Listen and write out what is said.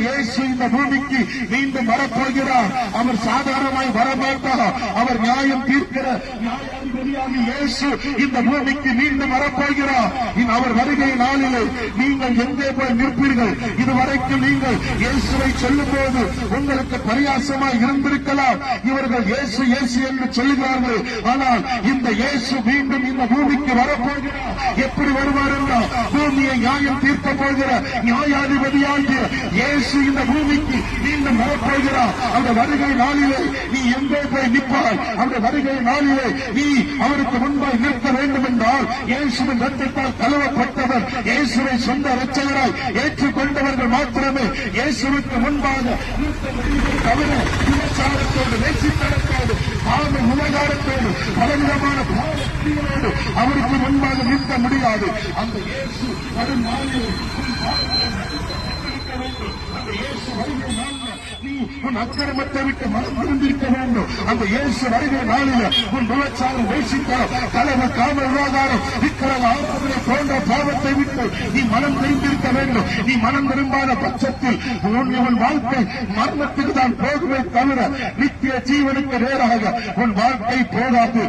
இயேசு இந்த பூமிக்கு மீண்டும் வரப்போகிறார். அவர் சாதாரணமாய் வரமாட்டார். அவர் நியாயம் தீர்க்கிற நியாயாதிபதியாக இயேசு இந்த பூமிக்கு மீண்டும் வரப்போகிறார். அவர் வருகை நாளிலே நீங்கள் எங்கே போய் நிற்பீர்கள்? இதுவரைக்கும் நீங்கள் இயேசுவை சொல்லும் போது உங்களுக்கு பரியாசமாய் இருந்திருக்கலாம். இவர்கள் இயேசு இயேசு என்று சொல்லுகிறார்கள். ஆனால் இந்த இயேசு மீண்டும் இந்த பூமிக்கு வரப்போகிறார். எப்படி வருவார் என்றால், பூமியை நியாயம் தீர்க்க போகிற நியாயாதிபதியாகிய இயேசு இந்த பூமிக்கு மீண்டும் வரப்போகிறார். அந்த வருகை நாளிலே நீ எங்கே போய் நிற்பாய்? அந்த வருகை நாளிலே நீ அவருக்கு முன்பாய் நிற்க வேண்டும் என்றால், இயேசுவின் இரத்தத்தால் கழுவப்பட்டவர், இயேசுவை சொந்த இரட்சகராய் ஏற்றுக்கொண்டவர்கள் மாத்திரமே இயேசுவுக்கு முன்பாக தவிர விபச்சாரத்தோடு, வேசித்தனத்தோடு, பாவ உலகாரத்தோடு, பலவிதமான பாவத்தோடு அவருக்கு முன்பாக நிற்க முடியாது. அந்த இயேசு வரும் நாளில் நீ உன் அக்கிரமத்தை விட்டு மனம் திருந்திருக்க வேண்டும். அந்த இயேசு வருகிற நாளில் உன் விபச்சாரம், வேசித்தனம், கலவு, காம விவகாரம், விக்கிரக ஆராதனை போன்ற பாவத்தை விட்டு நீ மனம் திருந்திருக்க வேண்டும். நீ மனம் திரும்பாத பட்சத்தில் உன் வாழ்க்கை மரணத்துக்கு தான் போகுமே தவிர நித்திய ஜீவனுக்கு நேராக உன் வாழ்க்கை போகாது.